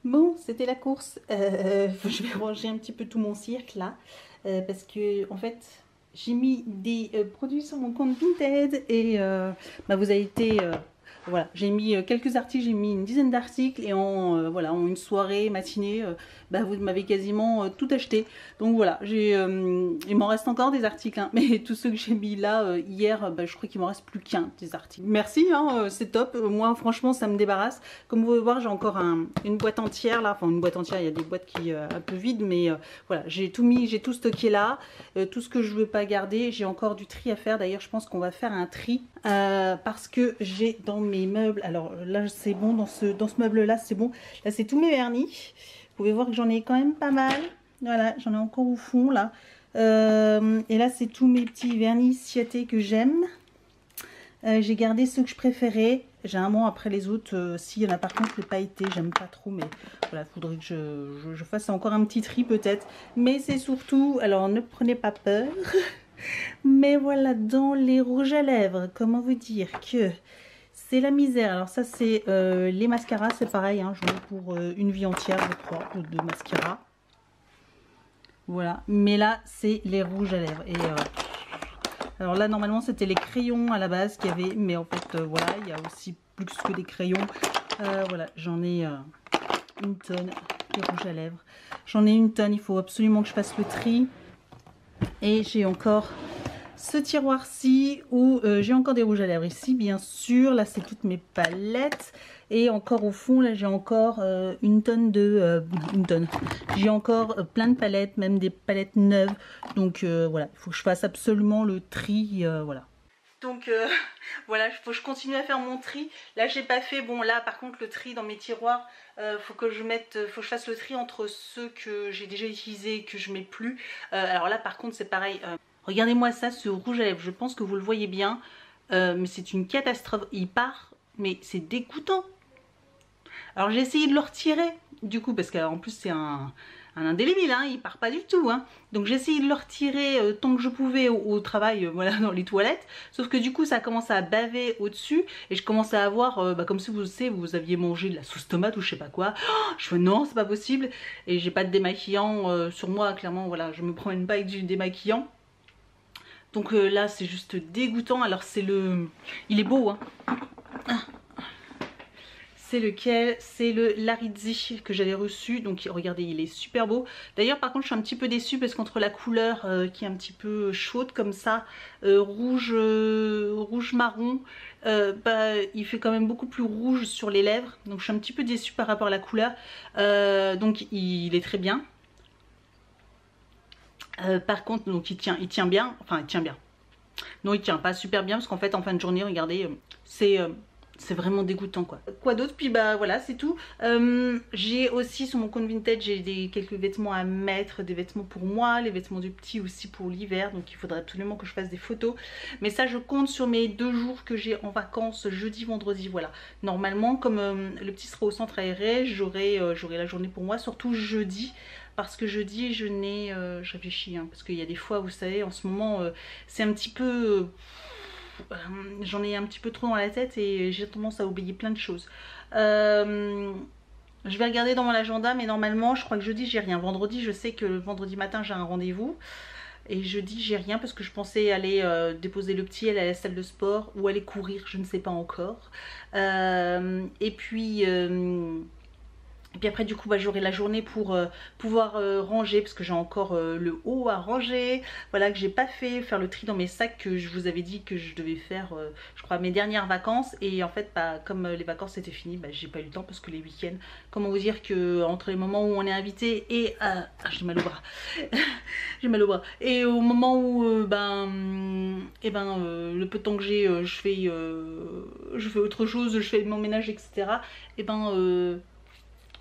Bon, c'était la course. Je vais ranger un petit peu tout mon cirque là. Parce que, en fait, j'ai mis des produits sur mon compte Vinted et bah, vous avez été. Voilà, j'ai mis quelques articles, j'ai mis une dizaine d'articles et voilà, en une soirée, matinée, bah, vous m'avez quasiment tout acheté. Donc voilà, il m'en reste encore des articles, hein, mais tous ceux que j'ai mis là hier, bah, je crois qu'il m'en reste plus qu'un des articles. Merci, hein, c'est top. Moi, franchement, ça me débarrasse. Comme vous pouvez voir, j'ai encore une boîte entière là. Enfin, une boîte entière, il y a des boîtes qui un peu vides, mais voilà, j'ai tout mis, j'ai tout stocké là. Tout ce que je veux pas garder, j'ai encore du tri à faire. D'ailleurs, je pense qu'on va faire un tri parce que j'ai dans mes meubles, alors là c'est bon, dans ce meuble là c'est bon, là c'est tous mes vernis, vous pouvez voir que j'en ai quand même pas mal, voilà, j'en ai encore au fond là, et là c'est tous mes petits vernis ciatés que j'aime. J'ai gardé ceux que je préférais, j'ai un mois après les autres, s'il y en a par contre les pailletés, j'aime pas trop, mais voilà, il faudrait que je fasse encore un petit tri peut-être, mais c'est surtout, alors ne prenez pas peur, mais voilà, dans les rouges à lèvres, comment vous dire que c'est la misère. Alors ça c'est les mascaras, c'est pareil, hein, j'en ai pour une vie entière je crois, de mascara. Voilà, mais là c'est les rouges à lèvres. Et alors là normalement c'était les crayons à la base qu'il y avait, mais en fait voilà, il y a aussi plus que des crayons. Voilà, j'en ai une tonne de rouges à lèvres. J'en ai une tonne, il faut absolument que je fasse le tri. Et j'ai encore ce tiroir-ci où j'ai encore des rouges à lèvres ici, bien sûr. Là, c'est toutes mes palettes. Et encore au fond, là, j'ai encore une tonne de... une tonne. J'ai encore plein de palettes, même des palettes neuves. Donc voilà, il faut que je fasse absolument le tri. Voilà. Donc voilà, il faut que je continue à faire mon tri. Là, j'ai pas fait. Bon, là, par contre, le tri dans mes tiroirs, faut que je fasse le tri entre ceux que j'ai déjà utilisés et que je mets plus. Alors là, par contre, c'est pareil. Regardez-moi ça, ce rouge à lèvres. Je pense que vous le voyez bien, mais c'est une catastrophe. Il part, mais c'est dégoûtant. Alors j'ai essayé de le retirer, du coup, parce qu'en plus c'est un indélébile, hein, il part pas du tout, hein. Donc j'ai essayé de le retirer tant que je pouvais au travail, voilà, dans les toilettes. Sauf que du coup ça a commencé à baver au-dessus et je commençais à avoir, bah, comme si vous aviez mangé de la sauce tomate ou je sais pas quoi. Oh, je fais non, c'est pas possible. Et j'ai pas de démaquillant sur moi, clairement, voilà, je me promène pas avec du démaquillant. Donc là c'est juste dégoûtant. Alors c'est le... Il est beau, hein. C'est lequel? C'est le Larizzi que j'avais reçu. Donc regardez, il est super beau. D'ailleurs par contre je suis un petit peu déçue parce qu'entre la couleur qui est un petit peu chaude comme ça, rouge marron, bah, il fait quand même beaucoup plus rouge sur les lèvres. Donc je suis un petit peu déçue par rapport à la couleur. Donc il est très bien. Par contre donc il tient bien. Enfin il tient bien. Non, il tient pas super bien parce qu'en fait en fin de journée, regardez, c'est vraiment dégoûtant quoi. Quoi d'autre? Puis bah voilà, c'est tout. J'ai aussi sur mon compte Vinted, j'ai quelques vêtements à mettre, des vêtements pour moi, les vêtements du petit aussi pour l'hiver, donc il faudrait absolument que je fasse des photos. Mais ça je compte sur mes 2 jours que j'ai en vacances, jeudi, vendredi, voilà. Normalement comme le petit sera au centre aéré, j'aurai la journée pour moi, surtout jeudi. Parce que jeudi je réfléchis, hein, parce qu'il y a des fois, vous savez, en ce moment, c'est un petit peu... j'en ai un petit peu trop dans la tête et j'ai tendance à oublier plein de choses. Je vais regarder dans mon agenda, mais normalement, je crois que jeudi, j'ai rien. Vendredi, je sais que le vendredi matin, j'ai un rendez-vous. Et jeudi, j'ai rien parce que je pensais aller déposer le petit, aller à la salle de sport ou aller courir, je ne sais pas encore. Et puis... Et puis après du coup bah, j'aurai la journée pour pouvoir ranger parce que j'ai encore le haut à ranger, voilà, que j'ai pas fait, faire le tri dans mes sacs que je vous avais dit que je devais faire je crois mes dernières vacances. Et en fait bah, comme les vacances c'était fini, bah, j'ai pas eu le temps parce que les week-ends, comment vous dire que entre les moments où on est invité et j'ai mal au bras j'ai mal au bras, et au moment où le peu de temps que j'ai je fais autre chose, je fais mon ménage etc. Et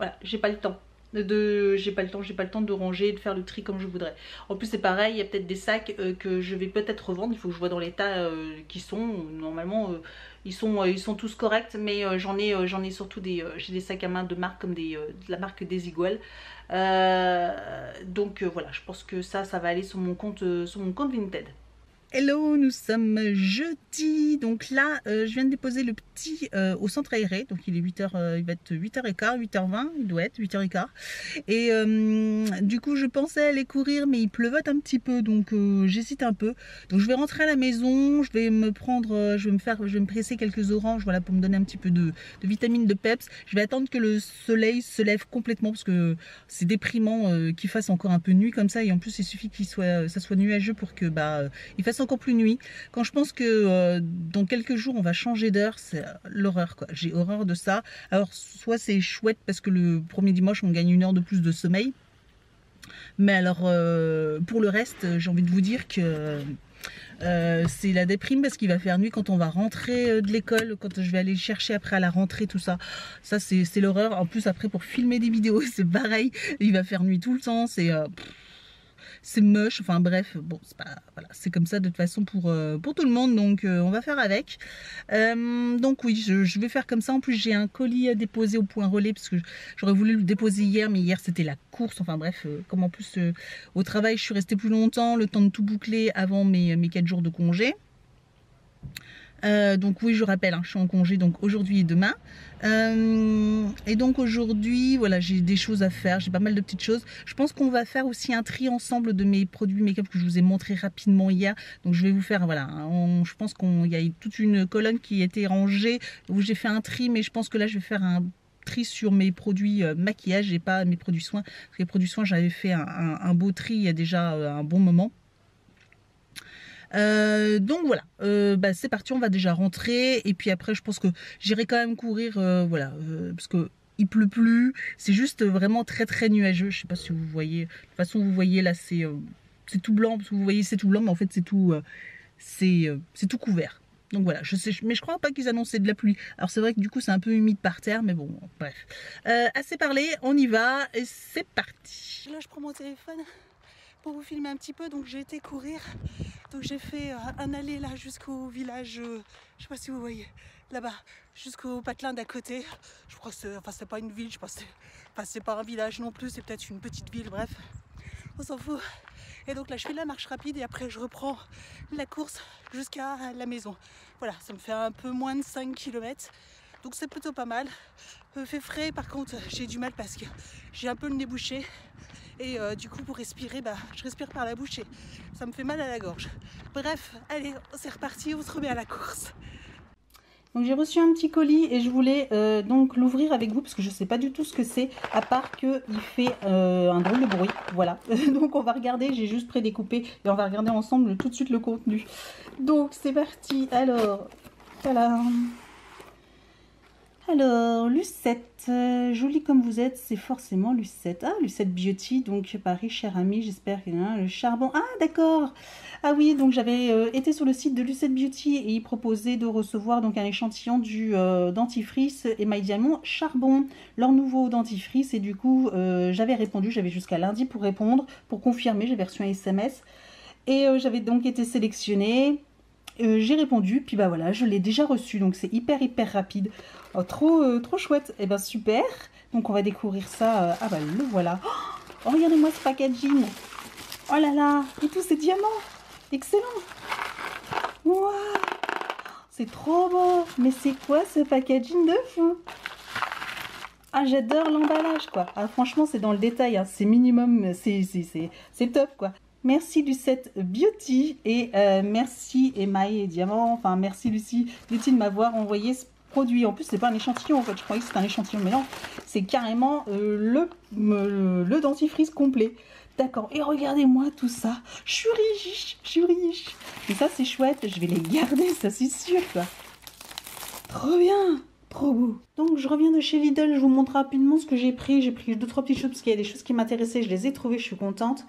voilà, j'ai pas le temps. J'ai pas le temps de ranger et de faire le tri comme je voudrais. En plus c'est pareil, il y a peut-être des sacs que je vais peut-être revendre. Il faut que je vois dans l'état qui sont. Normalement ils sont tous corrects, mais j'en ai surtout j'ai des sacs à main de marque comme de la marque Desigual. Donc voilà, je pense que ça va aller sur mon compte Vinted. Hello, nous sommes jeudi, donc là je viens de déposer le petit au centre aéré, donc il est 8h, il va être 8h15, 8h20, il doit être 8h15 et du coup je pensais aller courir mais il pleuvote un petit peu donc j'hésite un peu, donc je vais rentrer à la maison, je vais me prendre, je vais me presser quelques oranges, voilà, pour me donner un petit peu de vitamines, de peps. Je vais attendre que le soleil se lève complètement parce que c'est déprimant qu'il fasse encore un peu nuit comme ça, et en plus il suffit ça soit nuageux pour que il fasse encore plus nuit. Quand je pense que dans quelques jours on va changer d'heure, c'est l'horreur quoi. J'ai horreur de ça. Alors soit c'est chouette parce que le premier dimanche on gagne 1 heure de plus de sommeil, mais alors pour le reste j'ai envie de vous dire que c'est la déprime parce qu'il va faire nuit quand on va rentrer de l'école, quand je vais aller chercher après à la rentrée, tout ça. Ça c'est l'horreur. En plus après pour filmer des vidéos c'est pareil, il va faire nuit tout le temps, c'est moche, enfin bref, bon, c'est pas, voilà, c'est comme ça de toute façon pour tout le monde, donc on va faire avec. Donc oui, je vais faire comme ça. En plus j'ai un colis à déposer au point relais parce que j'aurais voulu le déposer hier, mais hier c'était la course, enfin bref, comme en plus au travail je suis restée plus longtemps, le temps de tout boucler avant mes 4 jours de congé. Donc oui, je rappelle, hein, je suis en congé donc aujourd'hui et demain. Et donc aujourd'hui, voilà, j'ai des choses à faire, j'ai pas mal de petites choses. Je pense qu'on va faire aussi un tri ensemble de mes produits make-up que je vous ai montré rapidement hier. Donc je vais vous faire, voilà, je pense qu'il y a toute une colonne qui a été rangée où j'ai fait un tri, mais je pense que là je vais faire un tri sur mes produits maquillage et pas mes produits soins. Parce que les produits soins, j'avais fait un beau tri il y a déjà un bon moment. Donc voilà, c'est parti, on va déjà rentrer et puis après je pense que j'irai quand même courir, voilà, parce que il pleut plus, c'est juste vraiment très très nuageux. Je sais pas si vous voyez, de toute façon vous voyez là c'est tout blanc, parce que vous voyez c'est tout blanc mais en fait c'est tout tout couvert. Donc voilà, je sais, mais je crois pas qu'ils annonçaient de la pluie. Alors c'est vrai que du coup c'est un peu humide par terre, mais bon, bref. Assez parlé, on y va et c'est parti. Là je prends mon téléphone pour vous filmer un petit peu, donc j'ai été courir, donc j'ai fait un aller là jusqu'au village, je sais pas si vous voyez, là-bas, jusqu'au patelin d'à côté. Je crois que c'est pas une ville, je pense, c'est pas un village non plus, c'est peut-être une petite ville, bref, on s'en fout. Et donc là je fais la marche rapide et après je reprends la course jusqu'à la maison. Voilà, ça me fait un peu moins de 5 km, donc c'est plutôt pas mal. Fait frais, par contre j'ai du mal parce que j'ai un peu le nez bouché. Et du coup pour respirer, je respire par la bouche et ça me fait mal à la gorge. Bref, allez, c'est reparti, on se remet à la course. Donc j'ai reçu un petit colis et je voulais donc l'ouvrir avec vous parce que je ne sais pas du tout ce que c'est, à part qu'il fait un drôle de bruit, voilà. Donc on va regarder, j'ai juste prédécoupé et on va regarder ensemble tout de suite le contenu. Donc c'est parti, alors, voilà. Alors, Lucette, jolie comme vous êtes, c'est forcément Lucette. Ah, Lucette Beauty, donc Paris, cher ami, j'espère que le charbon. Ah, d'accord. Ah oui, donc j'avais été sur le site de Lucette Beauty et ils proposaient de recevoir donc un échantillon du dentifrice Émail Diamant Charbon, leur nouveau dentifrice. Et du coup, j'avais répondu, j'avais jusqu'à lundi pour répondre, pour confirmer, j'avais reçu un SMS. Et j'avais donc été sélectionnée. J'ai répondu, puis voilà, je l'ai déjà reçu, donc c'est hyper rapide. Oh, trop chouette, et super. Donc on va découvrir ça. Ah le voilà. Oh, regardez-moi ce packaging. Oh là là, et tous ces diamants. Excellent. Waouh, c'est trop beau. Mais c'est quoi ce packaging de fou? Ah, j'adore l'emballage quoi. Ah, franchement c'est dans le détail, hein. C'est minimum, c'est top quoi. Merci Lucette Beauty et merci Émail et Diamant, enfin merci Lucie Beauty de m'avoir envoyé ce produit. En plus c'est pas un échantillon en fait, je croyais que c'était un échantillon, mais non, c'est carrément le dentifrice complet. D'accord, et regardez-moi tout ça, je suis riche. Et ça c'est chouette, je vais les garder, ça c'est sûr quoi. Trop bien. Trop beau. Donc je reviens de chez Lidl, je vous montre rapidement ce que j'ai pris. J'ai pris 2-3 petites choses parce qu'il y a des choses qui m'intéressaient, je les ai trouvées, je suis contente.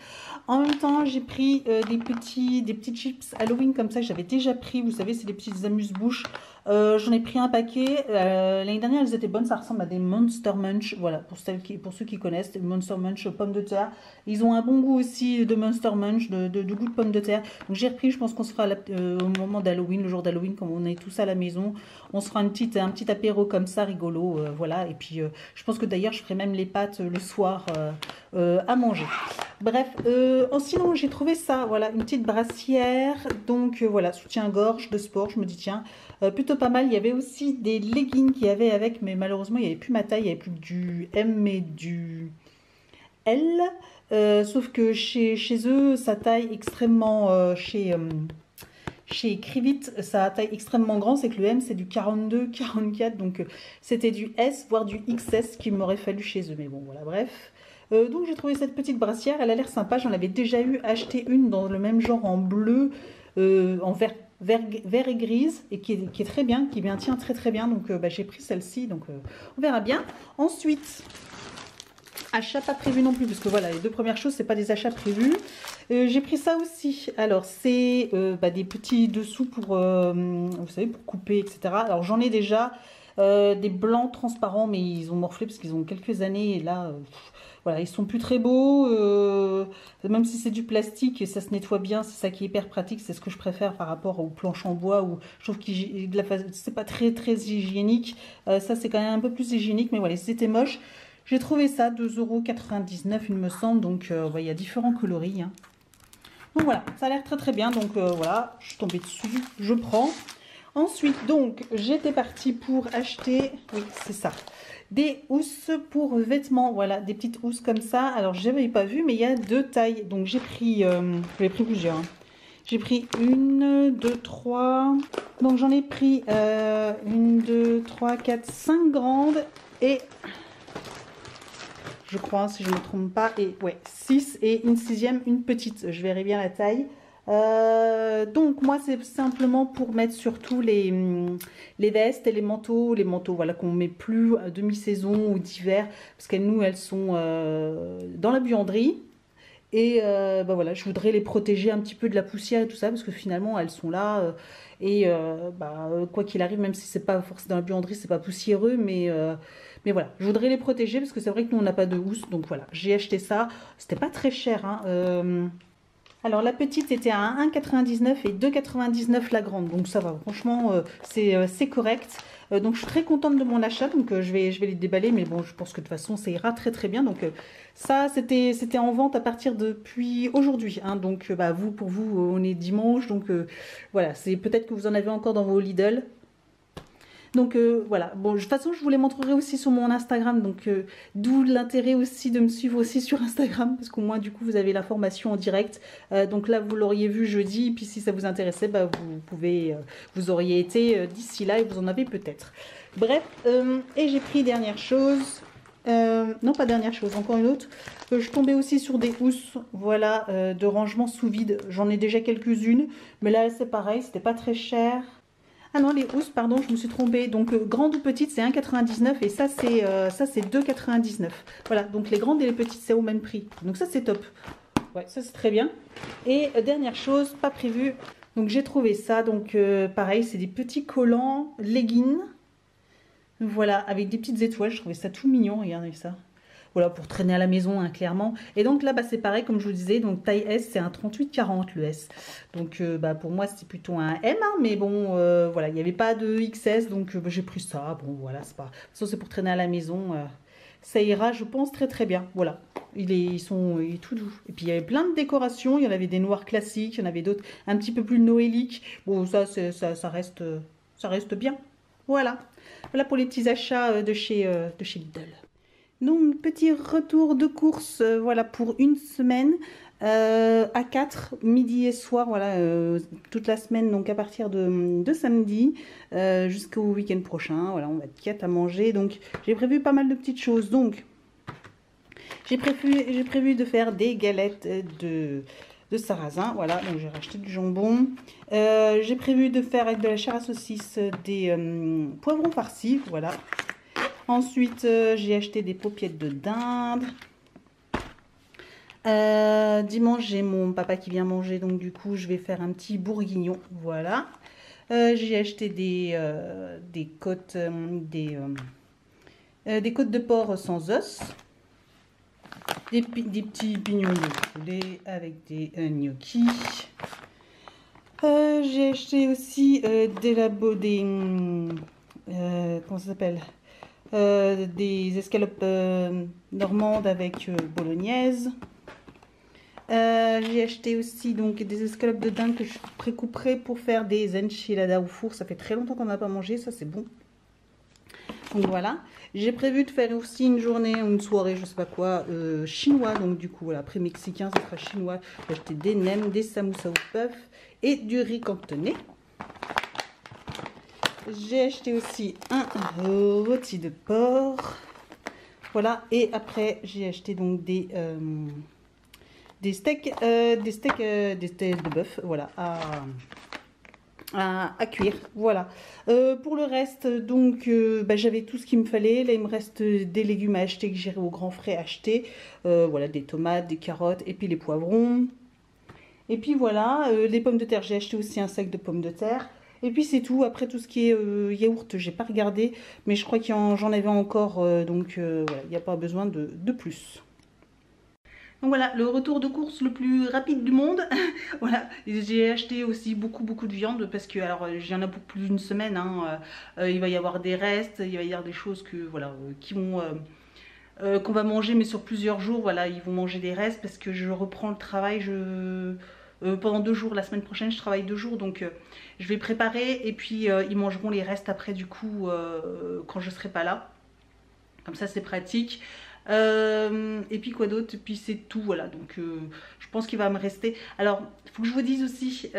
En même temps, j'ai pris des petites chips Halloween comme ça que j'avais déjà pris. Vous savez, c'est des petites amuse-bouches. J'en ai pris un paquet. L'année dernière, elles étaient bonnes. Ça ressemble à des Monster Munch. Voilà, pour ceux qui connaissent, des Monster Munch pommes de terre. Ils ont un bon goût aussi de Monster Munch, de goût de pommes de terre. Donc j'ai repris, je pense qu'on se fera au moment d'Halloween, le jour d'Halloween, quand on est tous à la maison. On se fera un petit apéro comme ça, rigolo. Voilà, et puis je pense que d'ailleurs, je ferai même les pâtes le soir à manger. Bref, sinon j'ai trouvé ça, voilà, une petite brassière, donc voilà, soutien-gorge de sport, je me dis tiens, plutôt pas mal. Il y avait aussi des leggings qu'il y avait avec, mais malheureusement il n'y avait plus ma taille, il n'y avait plus que du M mais du L. Sauf que chez eux, ça taille extrêmement, chez Crivit, ça taille extrêmement grand, c'est que le M c'est du 42, 44, donc c'était du S, voire du XS qu'il m'aurait fallu chez eux, mais bon voilà, bref. Donc j'ai trouvé cette petite brassière, elle a l'air sympa, j'en avais déjà eu acheté une dans le même genre en bleu, en vert et grise, et qui est très bien, qui bien tient très très bien, donc bah, j'ai pris celle-ci, donc on verra bien. Ensuite, achat pas prévu non plus, parce que voilà, les deux premières choses, c'est pas des achats prévus. J'ai pris ça aussi. Alors, c'est bah, des petits dessous pour, vous savez, pour couper, etc. Alors, j'en ai déjà des blancs transparents, mais ils ont morflé parce qu'ils ont quelques années. Et là, voilà, ils sont plus très beaux. Même si c'est du plastique, ça se nettoie bien. C'est ça qui est hyper pratique. C'est ce que je préfère par rapport aux planches en bois, où je trouve que c'est pas très, très hygiénique. Ça, c'est quand même un peu plus hygiénique. Mais voilà, c'était moche. J'ai trouvé ça 2,99 € il me semble, donc il y a différents coloris. Hein. Donc voilà, ça a l'air très très bien, donc voilà, je suis tombée dessus, je prends. Ensuite, donc, j'étais partie pour acheter, oui c'est ça, des housses pour vêtements, voilà, des petites housses comme ça. Alors je n'avais pas vu, mais il y a deux tailles, donc j'ai pris plusieurs. Hein. J'ai pris une, deux, trois, donc j'en ai pris une, deux, trois, quatre, cinq grandes et... je crois, si je ne me trompe pas, et ouais, 6 et une sixième, une petite, je verrai bien la taille. Donc moi c'est simplement pour mettre surtout les vestes et les manteaux voilà, qu'on ne met plus à demi-saison ou d'hiver, parce qu'elles nous elles sont dans la buanderie. Et bah voilà, je voudrais les protéger un petit peu de la poussière et tout ça, parce que finalement elles sont là. Quoi qu'il arrive, même si c'est pas forcément dans la buanderie, c'est pas poussiéreux, mais voilà, je voudrais les protéger parce que c'est vrai que nous on n'a pas de housse, donc voilà, j'ai acheté ça. C'était pas très cher, hein. Alors la petite était à 1,99 € et 2,99 € la grande, donc ça va, franchement c'est correct. Donc je suis très contente de mon achat, donc je vais les déballer, mais bon je pense que de toute façon ça ira très très bien. Donc ça c'était en vente à partir depuis aujourd'hui, hein, donc bah, pour vous on est dimanche, donc voilà, c'est peut-être que vous en avez encore dans vos Lidl. Donc voilà, bon, de toute façon je vous les montrerai aussi sur mon Instagram, donc d'où l'intérêt aussi de me suivre aussi sur Instagram, parce qu'au moins du coup vous avez l'information en direct. Donc là vous l'auriez vu jeudi, puis si ça vous intéressait, bah, vous auriez été d'ici là et vous en avez peut-être. Bref, et j'ai pris dernière chose, non pas dernière chose, encore une autre. Je tombais aussi sur des housses, voilà, de rangement sous vide. J'en ai déjà quelques-unes, mais là c'est pareil, c'était pas très cher. Ah non, les housses, pardon, je me suis trompée. Donc, grande ou petite, c'est 1,99 € et ça, c'est 2,99 €. Voilà, donc les grandes et les petites, c'est au même prix. Donc ça, c'est top. Ouais, ça, c'est très bien. Et dernière chose, pas prévue. Donc, j'ai trouvé ça. Donc, pareil, c'est des petits collants leggings. Voilà, avec des petites étoiles. Je trouvais ça tout mignon. Regardez ça. Voilà, pour traîner à la maison, hein, clairement. Et donc là, bah, c'est pareil, comme je vous disais, donc taille S, c'est un 38-40 le S. Donc bah, pour moi, c'est plutôt un M, hein, mais bon, voilà, il n'y avait pas de XS, donc bah, j'ai pris ça. Bon, voilà, c'est pas... De toute façon, c'est pour traîner à la maison. Ça ira, je pense, très très bien. Voilà, il est tout doux. Et puis, il y avait plein de décorations. Il y en avait des noirs classiques, il y en avait d'autres un petit peu plus noéliques. Bon, ça reste bien. Voilà. Voilà pour les petits achats de chez Lidl. Donc, petit retour de course, voilà, pour une semaine à 4, midi et soir, voilà, toute la semaine, donc à partir de samedi jusqu'au week-end prochain. Voilà, on va être 4 à manger. Donc, j'ai prévu pas mal de petites choses. Donc, j'ai prévu de faire des galettes de sarrasin. Voilà, donc j'ai racheté du jambon. J'ai prévu de faire avec de la chair à saucisse des poivrons farcis, voilà. Ensuite, j'ai acheté des paupiettes de dinde. Dimanche, j'ai mon papa qui vient manger, donc du coup, je vais faire un petit bourguignon. Voilà. J'ai acheté des côtes, des côtes de porc sans os. Des petits pignons de poulet avec des gnocchis. J'ai acheté aussi comment ça s'appelle? Des escalopes normandes avec bolognaise. J'ai acheté aussi donc des escalopes de dinde que je précouperai pour faire des enchiladas au four. Ça fait très longtemps qu'on n'a pas mangé, ça c'est bon. Donc voilà, j'ai prévu de faire aussi une journée, une soirée, je sais pas quoi, chinois. Donc du coup, voilà, après mexicain, ça sera chinois. J'ai acheté des nems, des samoussas au bœuf et du riz cantonais. J'ai acheté aussi un rôti de porc. Voilà, et après j'ai acheté donc des steaks de bœuf, voilà, à cuire. Voilà. Pour le reste, donc, j'avais tout ce qu'il me fallait. Là, il me reste des légumes à acheter que j'irai au grand frais acheter. Voilà, des tomates, des carottes et puis les poivrons. Et puis voilà, les pommes de terre, j'ai acheté aussi un sac de pommes de terre. Et puis c'est tout. Après tout ce qui est yaourt, j'ai pas regardé, mais je crois que j'en avais encore, donc voilà, il n'y a pas besoin de plus. Donc voilà, le retour de course le plus rapide du monde. Voilà, j'ai acheté aussi beaucoup de viande parce que alors j'y en a pour plus d'une semaine. Hein. Il va y avoir des restes, il va y avoir des choses que voilà qui vont qu'on va manger mais sur plusieurs jours. Voilà, ils vont manger des restes parce que je reprends le travail. Pendant 2 jours, la semaine prochaine je travaille 2 jours, donc je vais préparer et puis ils mangeront les restes après du coup quand je serai pas là. Comme ça c'est pratique. Et puis quoi d'autre, et puis c'est tout, voilà, donc je pense qu'il va me rester. Alors il faut que je vous dise aussi,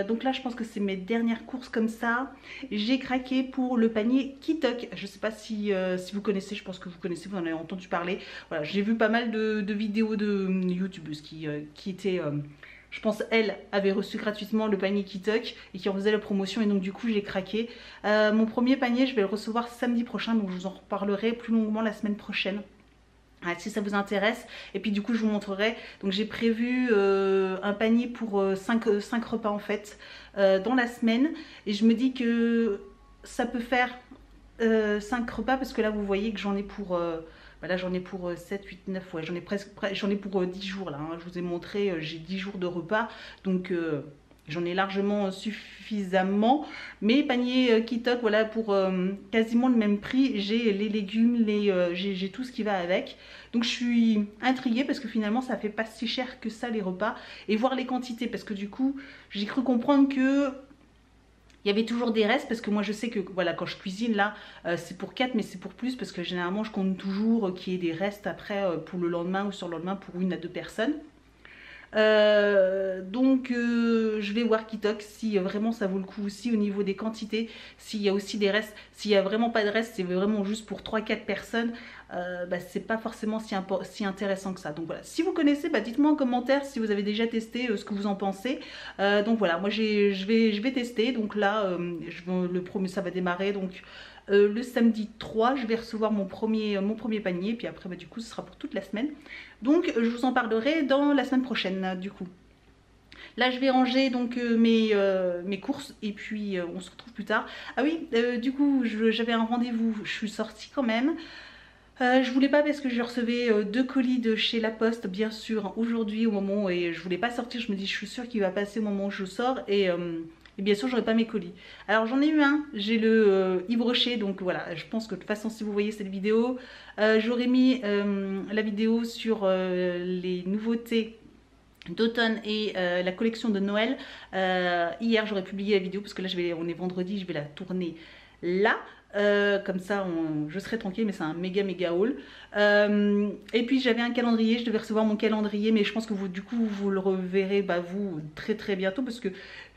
donc là je pense que c'est mes dernières courses comme ça. J'ai craqué pour le panier Kitok. Je sais pas si vous connaissez, je pense que vous connaissez, vous en avez entendu parler. Voilà, j'ai vu pas mal de vidéos de youtubeuses qui étaient je pense elle avait reçu gratuitement le panier Kitok et qui en faisait la promotion, et donc du coup j'ai craqué. Mon premier panier je vais le recevoir samedi prochain, donc je vous en reparlerai plus longuement la semaine prochaine. Si ça vous intéresse, et puis du coup je vous montrerai. Donc j'ai prévu un panier pour 5 repas en fait dans la semaine, et je me dis que ça peut faire 5 repas parce que là vous voyez que j'en ai pour là j'en ai pour 7, 8, 9, ouais, j'en ai pour 10 jours là, hein. Je vous ai montré, j'ai 10 jours de repas, donc j'en ai largement suffisamment. Mais panier Kitok, voilà, pour quasiment le même prix, j'ai les légumes, j'ai tout ce qui va avec. Donc je suis intriguée parce que finalement ça fait pas si cher que ça les repas. Et voir les quantités, parce que du coup j'ai cru comprendre que il y avait toujours des restes, parce que moi je sais que voilà, quand je cuisine là c'est pour 4, mais c'est pour plus parce que généralement je compte toujours qu'il y ait des restes après pour le lendemain ou sur le lendemain pour 1 à 2 personnes. Donc je vais voir Kitok si vraiment ça vaut le coup aussi au niveau des quantités, s'il y a aussi des restes. S'il y a vraiment pas de restes, c'est vraiment juste pour 3-4 personnes, c'est pas forcément si intéressant que ça. Donc voilà, si vous connaissez, dites-moi en commentaire si vous avez déjà testé, ce que vous en pensez. Donc voilà, moi je vais tester. Donc là le premier, ça va démarrer donc le samedi 3, je vais recevoir mon premier panier, puis après du coup ce sera pour toute la semaine. Donc je vous en parlerai dans la semaine prochaine du coup. Là je vais ranger donc mes courses, et puis on se retrouve plus tard. Ah oui, du coup j'avais un rendez-vous, je suis sortie quand même. Je voulais pas parce que je recevais 2 colis de chez La Poste bien sûr aujourd'hui au moment où je voulais pas sortir. Je me dis je suis sûre qu'il va passer au moment où je sors, et bien sûr j'aurai pas mes colis. Alors j'en ai eu un, j'ai le Yves Rocher, donc voilà, je pense que de toute façon si vous voyez cette vidéo, j'aurais mis la vidéo sur les nouveautés d'automne et la collection de Noël. Hier j'aurais publié la vidéo parce que là on est vendredi, je vais la tourner là. Comme ça je serai tranquille, mais c'est un méga haul. Et puis j'avais un calendrier, je devais recevoir mon calendrier, mais je pense que vous du coup vous le reverrez vous très bientôt, parce que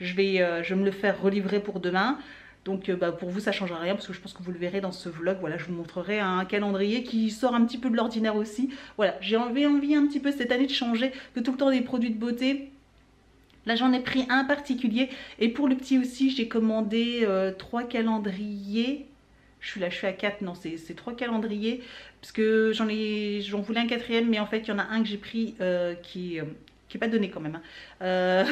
je vais me le faire relivrer pour demain. Donc pour vous ça ne changera rien, parce que je pense que vous le verrez dans ce vlog. Voilà, je vous montrerai un calendrier qui sort un petit peu de l'ordinaire aussi. Voilà, j'ai envie un petit peu cette année de changer, que tout le temps des produits de beauté. Là j'en ai pris un particulier, et pour le petit aussi j'ai commandé 3 calendriers. Je suis à 4, non c'est 3 calendriers, parce que j'en voulais un 4e, mais en fait il y en a un que j'ai pris qui est pas donné quand même, hein.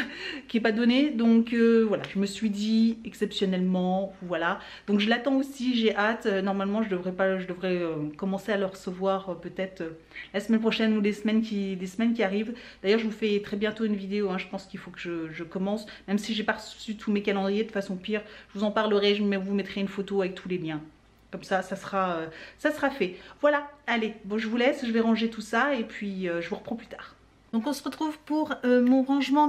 Qui est pas donné, donc voilà, je me suis dit exceptionnellement, voilà, donc je l'attends aussi, j'ai hâte. Normalement je devrais commencer à le recevoir peut-être la semaine prochaine, ou les semaines qui arrivent. D'ailleurs je vous fais très bientôt une vidéo, hein. Je pense qu'il faut que je commence, même si j'ai pas reçu tous mes calendriers. De toute façon pire, je vous en parlerai, je vous mettrai une photo avec tous les liens. Comme ça, ça sera fait. Voilà, allez, bon je vous laisse, je vais ranger tout ça, et puis je vous reprends plus tard. Donc on se retrouve pour mon rangement,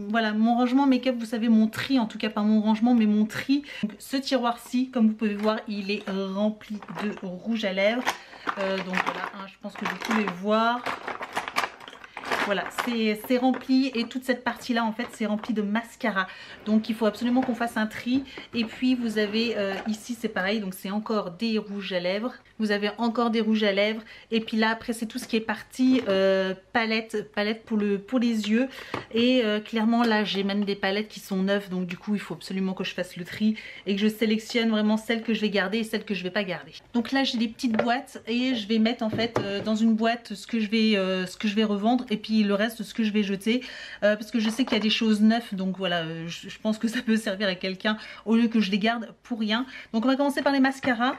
voilà, mon rangement make-up, vous savez, mon tri, en tout cas pas mon rangement mais mon tri. Donc, ce tiroir-ci, comme vous pouvez voir, il est rempli de rouge à lèvres. Donc voilà, hein, je pense que vous pouvez voir. Voilà, c'est rempli et toute cette partie là en fait c'est rempli de mascara. Donc il faut absolument qu'on fasse un tri. Et puis vous avez ici c'est pareil, donc c'est encore des rouges à lèvres. Vous avez encore des rouges à lèvres. Et puis là après c'est tout ce qui est parti palette pour les yeux. Et clairement là j'ai même des palettes qui sont neuves. Donc du coup il faut absolument que je fasse le tri et que je sélectionne vraiment celles que je vais garder et celles que je vais pas garder. Donc là j'ai des petites boîtes et je vais mettre en fait dans une boîte ce que je vais revendre. Et puis le reste ce que je vais jeter parce que je sais qu'il y a des choses neuves, donc voilà, je pense que ça peut servir à quelqu'un au lieu que je les garde pour rien. Donc on va commencer par les mascaras.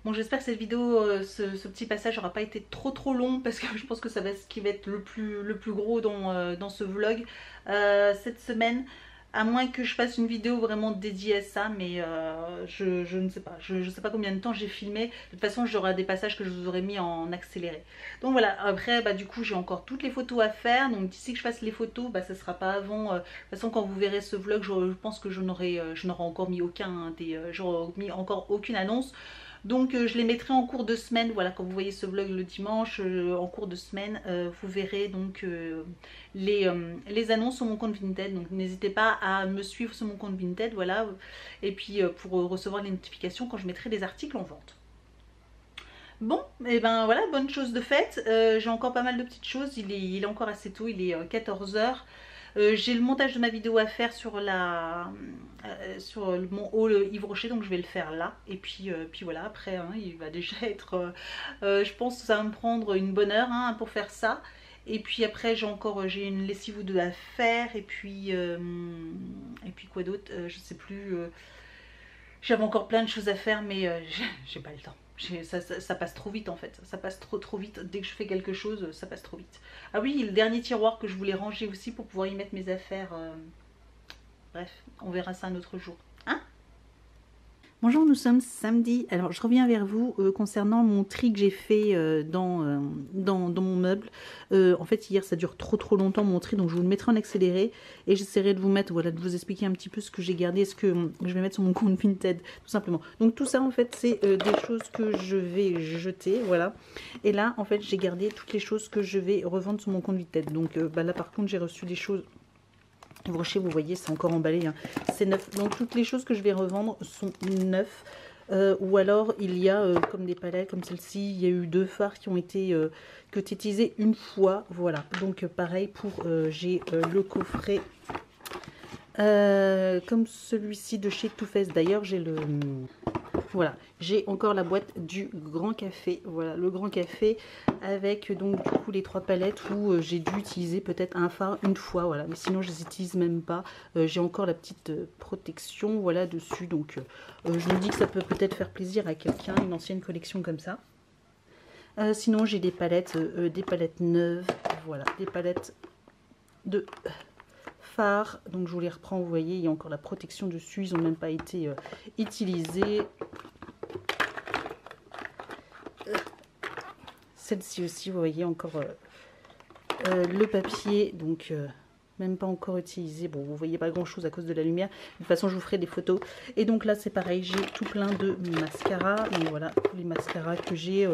Bon, j'espère que cette vidéo, ce petit passage n'aura pas été trop long parce que je pense que ça va ce qui va être le plus gros dans ce vlog cette semaine. À moins que je fasse une vidéo vraiment dédiée à ça, mais je ne sais pas. Je sais pas combien de temps j'ai filmé. De toute façon, j'aurai des passages que je vous aurais mis en accéléré. Donc voilà, après, bah, du coup, j'ai encore toutes les photos à faire. Donc d'ici que je fasse les photos, bah, ça sera pas avant. De toute façon, quand vous verrez ce vlog, je pense que je n'aurai encore mis encore aucune annonce. Donc je les mettrai en cours de semaine, voilà, quand vous voyez ce vlog le dimanche, en cours de semaine, vous verrez donc les annonces sur mon compte Vinted. Donc n'hésitez pas à me suivre sur mon compte Vinted, voilà, et puis pour recevoir les notifications quand je mettrai des articles en vente. Bon, et ben voilà, bonne chose de faite. J'ai encore pas mal de petites choses, il est encore assez tôt, il est 14 h. J'ai le montage de ma vidéo à faire sur mon haul Yves Rocher, donc je vais le faire là. Et puis voilà, après hein, il va déjà être je pense que ça va me prendre une bonne heure hein, pour faire ça. Et puis après j'ai une lessive ou deux à faire. Et puis quoi d'autre, je sais plus. J'avais encore plein de choses à faire, mais j'ai pas le temps. Ça passe trop vite en fait, ça passe trop vite. Dès que je fais quelque chose, ça passe trop vite. Ah oui, le dernier tiroir que je voulais ranger aussi pour pouvoir y mettre mes affaires. Bref, on verra ça un autre jour. Hein? Bonjour, nous sommes samedi. Alors, je reviens vers vous concernant mon tri que j'ai fait dans mon meuble. En fait, hier, ça dure trop longtemps mon tri, donc je vous le mettrai en accéléré et j'essaierai de vous mettre, voilà, de vous expliquer un petit peu ce que j'ai gardé, ce que je vais mettre sur mon compte Vinted, tout simplement. Donc, tout ça, en fait, c'est des choses que je vais jeter, voilà. Et là, en fait, j'ai gardé toutes les choses que je vais revendre sur mon compte Vinted. Donc, là, par contre, j'ai reçu des choses. Brochet, vous voyez, c'est encore emballé, hein. C'est neuf. Donc toutes les choses que je vais revendre sont neuves. Ou alors il y a comme des palettes comme celle-ci, il y a eu 2 fards qui ont été utilisés une fois. Voilà. Donc pareil pour j'ai le coffret comme celui-ci de chez Too Faced. D'ailleurs j'ai le voilà, j'ai encore la boîte du Grand Café. Voilà, le Grand Café avec donc du coup les 3 palettes où j'ai dû utiliser peut-être un fard une fois. Voilà, mais sinon je les utilise même pas. J'ai encore la petite protection voilà dessus. Donc je me dis que ça peut peut-être faire plaisir à quelqu'un, une ancienne collection comme ça. Sinon j'ai des palettes neuves. Voilà, des palettes de fards. Donc je vous les reprends, vous voyez, il y a encore la protection dessus. Ils n'ont même pas été utilisés. Celle-ci aussi, vous voyez, encore le papier, donc même pas encore utilisé. Bon, vous voyez pas grand-chose à cause de la lumière. De toute façon, je vous ferai des photos. Et donc là, c'est pareil, j'ai tout plein de mascaras. Donc voilà, tous les mascaras que j'ai.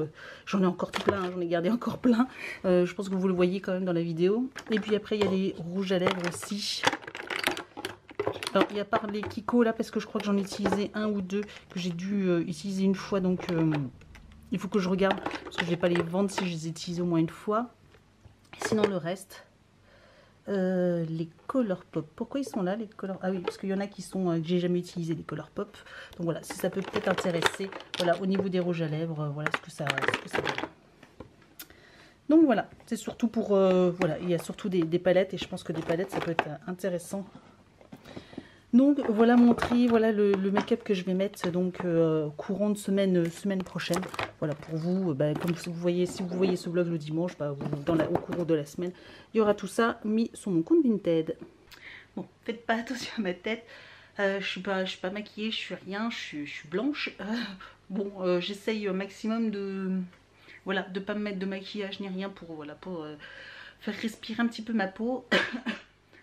J'en ai encore tout plein, hein, j'en ai gardé encore plein. Je pense que vous le voyez quand même dans la vidéo. Et puis après, il y a les rouges à lèvres aussi. Alors, il y a par les Kiko là, parce que je crois que j'en ai utilisé 1 ou 2 que j'ai dû utiliser une fois. Donc... il faut que je regarde parce que je ne vais pas les vendre si je les utilise au moins une fois. Sinon le reste, les Colourpop. Pourquoi ils sont là les Colourpop? Ah oui, parce qu'il y en a qui sont que j'ai jamais utilisé les Colourpop. Donc voilà, si ça peut peut-être intéresser. Voilà, au niveau des rouges à lèvres, voilà ce que ça donne. Donc voilà, c'est surtout pour voilà, il y a surtout des palettes et je pense que des palettes ça peut être intéressant. Donc voilà mon tri, voilà le make-up que je vais mettre donc courant de semaine prochaine. Voilà pour vous, comme vous voyez, si vous voyez ce vlog le dimanche, au cours de la semaine, il y aura tout ça mis sur mon compte Vinted. Bon, faites pas attention à ma tête, je suis pas maquillée, je suis rien, je suis blanche. Bon, j'essaye au maximum de voilà, de pas me mettre de maquillage ni rien pour voilà pour faire respirer un petit peu ma peau.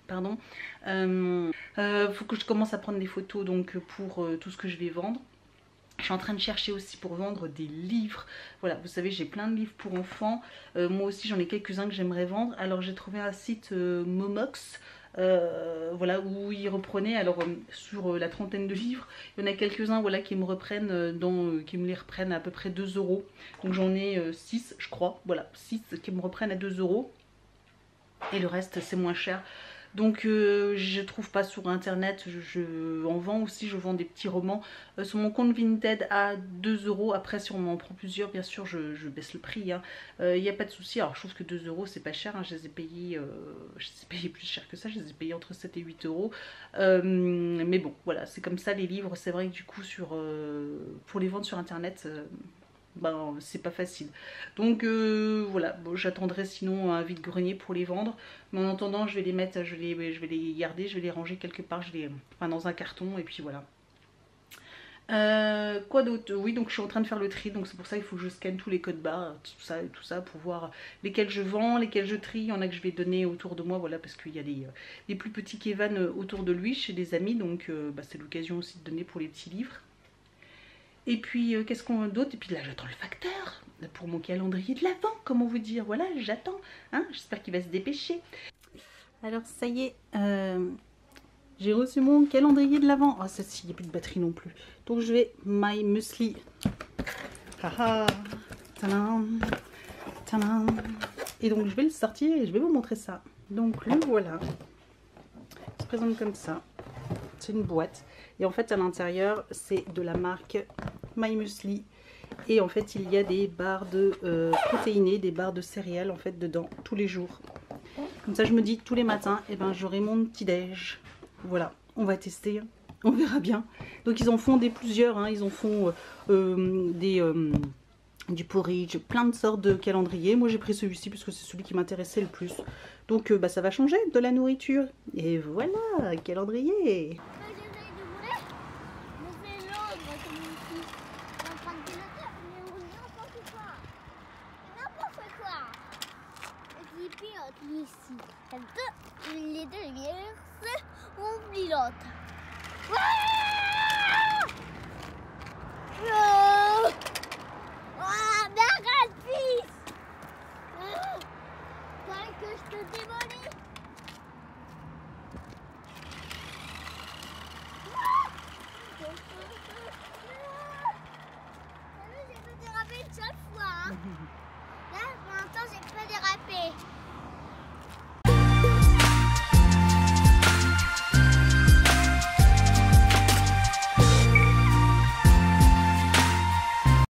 Pardon. Faut que je commence à prendre des photos donc pour tout ce que je vais vendre. Je suis en train de chercher aussi pour vendre des livres. Voilà, vous savez, j'ai plein de livres pour enfants. Moi aussi, j'en ai quelques-uns que j'aimerais vendre. Alors, j'ai trouvé un site Momox. Voilà, où ils reprenaient, alors sur la trentaine de livres, il y en a quelques-uns voilà, qui me reprennent qui me les reprennent à peu près 2 €. Donc j'en ai 6 je crois, voilà, 6 qui me reprennent à 2 € et le reste c'est moins cher. Donc je trouve pas sur internet, je en vends aussi, je vends des petits romans sur mon compte Vinted à 2 €. Après si on m'en prend plusieurs, bien sûr je baisse le prix, hein. Y a pas de souci. Alors je trouve que 2 € c'est pas cher, hein. Je les ai payés plus cher que ça, je les ai payés entre 7 et 8 €. Mais bon voilà, c'est comme ça les livres, c'est vrai que du coup pour les vendre sur internet ben c'est pas facile. Donc voilà, bon, j'attendrai sinon un vide-grenier pour les vendre. Mais en attendant, je vais les mettre, je vais les garder, je vais les ranger quelque part, enfin, dans un carton et puis voilà. Quoi d'autre? Oui, donc je suis en train de faire le tri, donc c'est pour ça qu'il faut que je scanne tous les codes barres, tout ça pour voir lesquels je vends, lesquels je trie. Il y en a que je vais donner autour de moi, voilà, parce qu'il y a des plus petits Kevin autour de lui chez des amis, donc c'est l'occasion aussi de donner pour les petits livres. Et puis qu'est-ce qu'on a d'autre? Et puis là j'attends le facteur pour mon calendrier de l'Avent, comment vous dire, voilà j'attends, hein, j'espère qu'il va se dépêcher. Alors ça y est, j'ai reçu mon calendrier de l'Avent. Ah, celle-ci, il n'y a plus de batterie non plus. Donc je vais My Muesli. Haha, tadam, tadam. Et donc je vais le sortir et je vais vous montrer ça. Donc le voilà, il se présente comme ça. C'est une boîte et en fait à l'intérieur c'est de la marque My Muesli et en fait il y a des barres de protéinées, des barres de céréales en fait dedans tous les jours. Comme ça je me dis tous les matins et ben j'aurai mon petit déj. Voilà, on va tester, on verra bien. Donc ils en font plusieurs, hein. Ils en font du porridge, plein de sortes de calendriers. Moi j'ai pris celui-ci parce que c'est celui qui m'intéressait le plus. Donc ça va changer de la nourriture. Et voilà, calendrier. lui ici. Les deux lumières, on oublie l'autre. Mais arrête, fils! T'as que je te démolis? J'ai fait déraper une seule fois. Hein. Là, pour l'instant, j'ai pas dérapé.